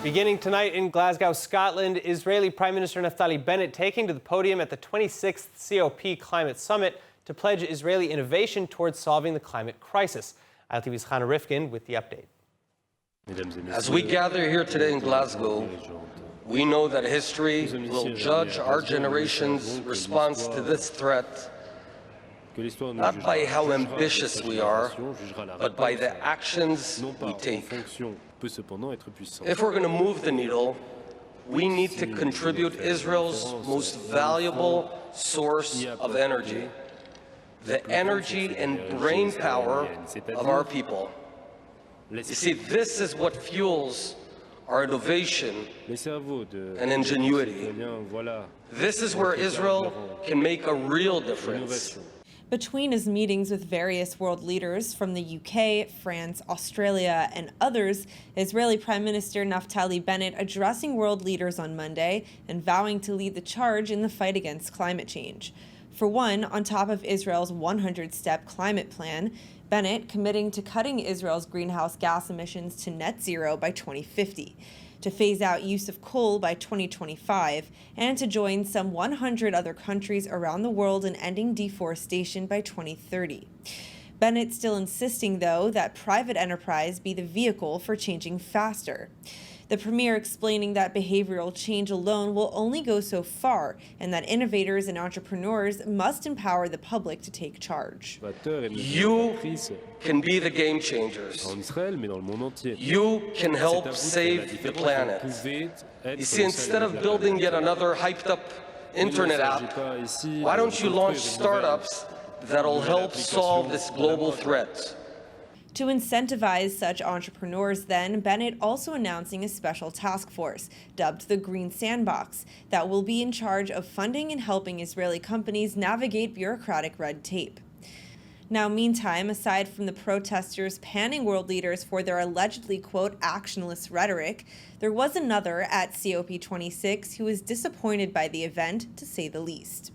Beginning tonight in Glasgow, Scotland, Israeli Prime Minister Naftali Bennett taking to the podium at the 26th COP Climate Summit to pledge Israeli innovation towards solving the climate crisis. ILTV's Hannah Rifkin with the update. As we gather here today in Glasgow, we know that history will judge our generation's response to this threat not by how ambitious we are, but by the actions we take. If we're going to move the needle, we need to contribute Israel's most valuable source of energy, the energy and brain power of our people. You see, this is what fuels our innovation and ingenuity. This is where Israel can make a real difference. Between his meetings with various world leaders from the UK, France, Australia, and others, Israeli Prime Minister Naftali Bennett addressing world leaders on Monday and vowing to lead the charge in the fight against climate change. For one, on top of Israel's 100-step climate plan, Bennett committing to cutting Israel's greenhouse gas emissions to net zero by 2050, to phase out use of coal by 2025, and to join some 100 other countries around the world in ending deforestation by 2030. Bennett still insisting, though, that private enterprise be the vehicle for changing faster. The premier explaining that behavioral change alone will only go so far and that innovators and entrepreneurs must empower the public to take charge. You can be the game changers. You can help save the planet. You see, instead of building yet another hyped-up internet app, why don't you launch startups that'll help solve this global threat? To incentivize such entrepreneurs, then, Bennett also announcing a special task force, dubbed the Green Sandbox, that will be in charge of funding and helping Israeli companies navigate bureaucratic red tape. Now, meantime, aside from the protesters panning world leaders for their allegedly, quote, actionless rhetoric, there was another at COP26 who was disappointed by the event, to say the least.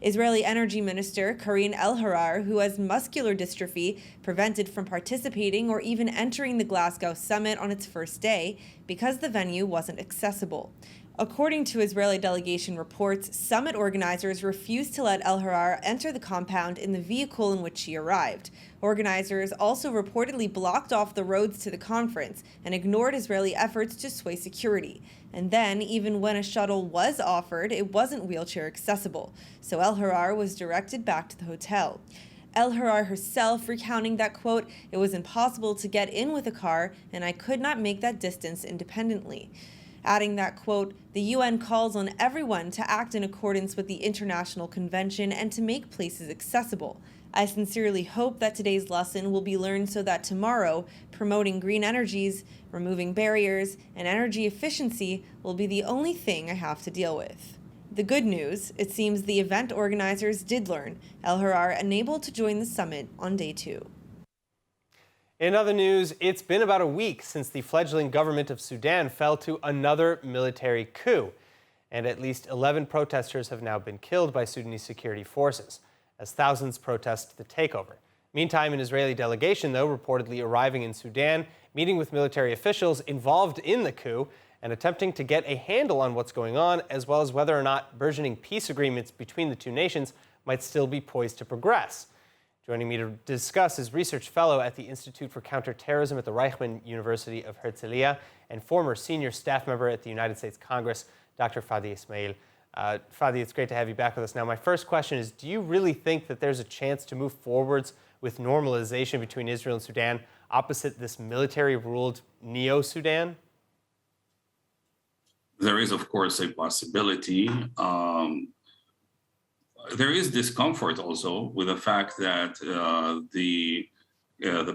Israeli Energy Minister Karine El-Harar, who has muscular dystrophy, prevented from participating or even entering the Glasgow summit on its first day because the venue wasn't accessible. According to Israeli delegation reports, summit organizers refused to let El-Harar enter the compound in the vehicle in which she arrived. Organizers also reportedly blocked off the roads to the conference and ignored Israeli efforts to sway security. And then, even when a shuttle was offered, it wasn't wheelchair accessible, so El-Harar was directed back to the hotel. El-Harar herself recounting that, quote, it was impossible to get in with a car and I could not make that distance independently. Adding that, quote, the UN calls on everyone to act in accordance with the International Convention and to make places accessible. I sincerely hope that today's lesson will be learned so that tomorrow, promoting green energies, removing barriers, and energy efficiency will be the only thing I have to deal with. The good news, it seems the event organizers did learn, El-Harar unable to join the summit on day 2. In other news, it's been about a week since the fledgling government of Sudan fell to another military coup, and at least 11 protesters have now been killed by Sudanese security forces, as thousands protest the takeover. Meantime, an Israeli delegation, though, reportedly arriving in Sudan, meeting with military officials involved in the coup and attempting to get a handle on what's going on, as well as whether or not burgeoning peace agreements between the two nations might still be poised to progress. Joining me to discuss is research fellow at the Institute for Counterterrorism at the Reichman University of Herzliya and former senior staff member at the United States Congress, Dr. Fadi Ismail. Fadi, it's great to have you back with us. Now, my first question is, do you really think that there's a chance to move forwards with normalization between Israel and Sudan opposite this military-ruled Neo-Sudan? There is, of course, a possibility. There is discomfort also with the fact that the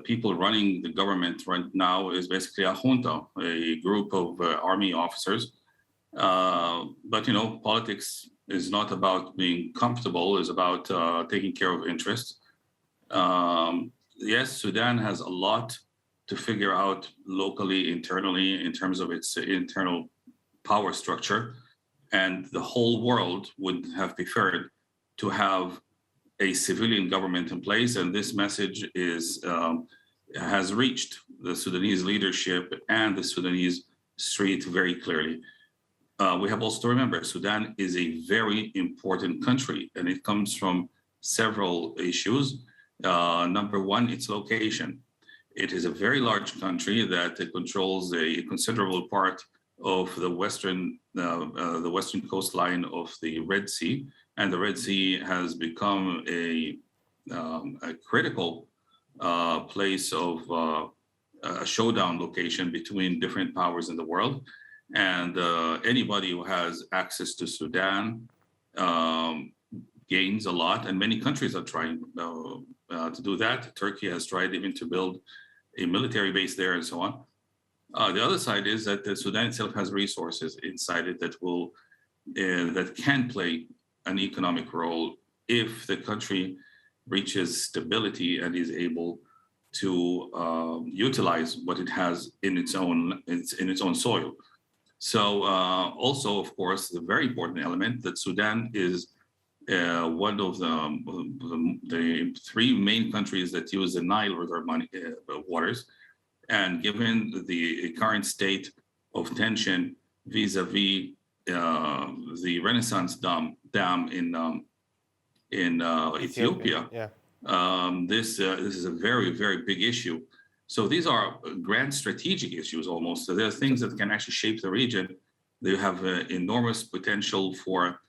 people running the government right now is basically a junta, a group of army officers. But, you know, politics is not about being comfortable, it's about taking care of interests. Yes, Sudan has a lot to figure out locally, internally, in terms of its internal power structure. And the whole world would have preferred to have a civilian government in place, and this message is has reached the Sudanese leadership and the Sudanese street very clearly. We have also to remember Sudan is a very important country, and it comes from several issues. Number one, its location. It is a very large country that controls a considerable part of the western coastline of the Red Sea, and the Red Sea has become a critical place of a showdown location between different powers in the world. And anybody who has access to Sudan gains a lot, and many countries are trying to do that. Turkey has tried even to build a military base there and so on. The other side is that the Sudan itself has resources inside it that can play an economic role if the country reaches stability and is able to utilize what it has in its own soil. So also, of course, the very important element that Sudan is one of the three main countries that use the Nile River waters. And given the current state of tension vis-a-vis the Renaissance dam in Ethiopia, this is a very, very big issue. So these are grand strategic issues almost. So there are things that can actually shape the region. They have enormous potential for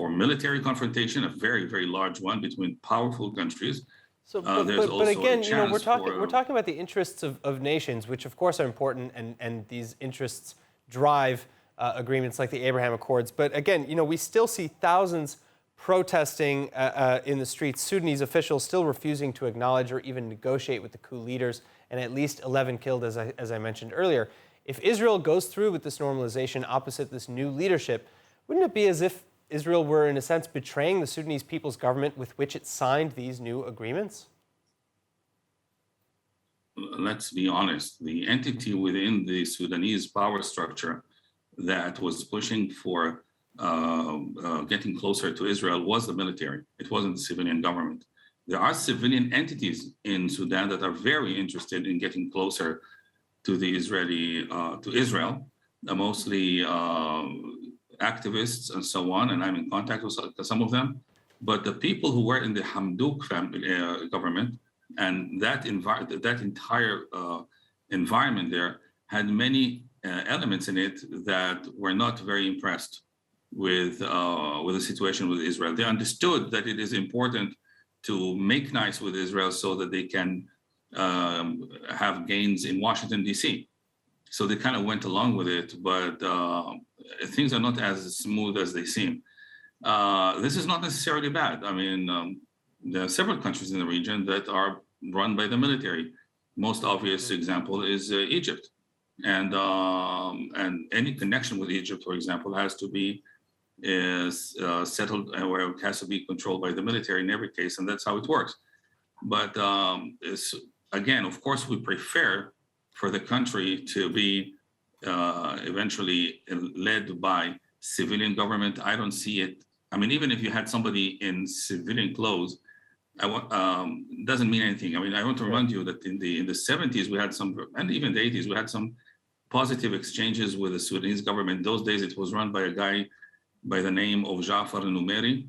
military confrontation, a very, very large one between powerful countries. So, but again, you know, we're talking about the interests of nations, which of course are important, and these interests drive agreements like the Abraham Accords. But again, you know, we still see thousands protesting in the streets, Sudanese officials still refusing to acknowledge or even negotiate with the coup leaders, and at least 11 killed, as I mentioned earlier. If Israel goes through with this normalization opposite this new leadership, wouldn't it be as if Israel were, in a sense, betraying the Sudanese people's government with which it signed these new agreements? Let's be honest. The entity within the Sudanese power structure that was pushing for getting closer to Israel was the military. It wasn't the civilian government. There are civilian entities in Sudan that are very interested in getting closer to the Israel, mostly activists and so on, and I'm in contact with some of them. But the people who were in the Hamdouk family government, and that entire environment there had many elements in it that were not very impressed with the situation with Israel. They understood that it is important to make nice with Israel so that they can have gains in Washington, D.C. So they kind of went along with it, but things are not as smooth as they seem. This is not necessarily bad. I mean, there are several countries in the region that are run by the military. Most obvious example is Egypt. And any connection with Egypt, for example, has to be settled, where it has to be controlled by the military in every case, and that's how it works. But again, of course, we prefer for the country to be eventually led by civilian government. I don't see it. I mean, even if you had somebody in civilian clothes, doesn't mean anything. I mean, I want to remind you that in the 70s we had some, and even the 80s we had some positive exchanges with the Sudanese government. In those days, it was run by a guy by the name of Jafar Numeri,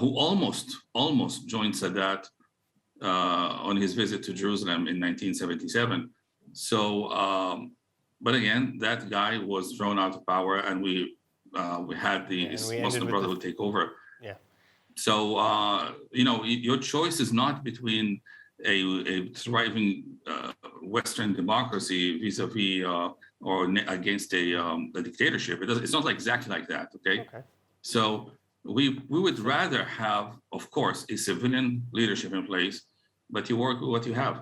who almost joined Sadat on his visit to Jerusalem in 1977. So, but again, that guy was thrown out of power, and we had the Muslim Brotherhood take over. Yeah. So, you know, your choice is not between a thriving Western democracy vis-a-vis or against a dictatorship. It's not exactly like that, okay? So we would rather have, of course, a civilian leadership in place, but you work with what you have.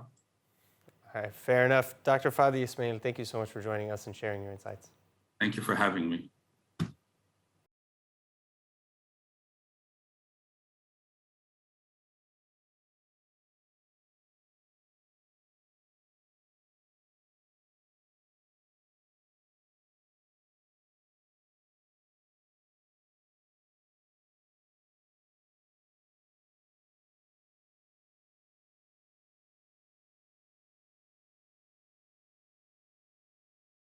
All right, fair enough. Dr. Fadi Ismail, thank you so much for joining us and sharing your insights. Thank you for having me.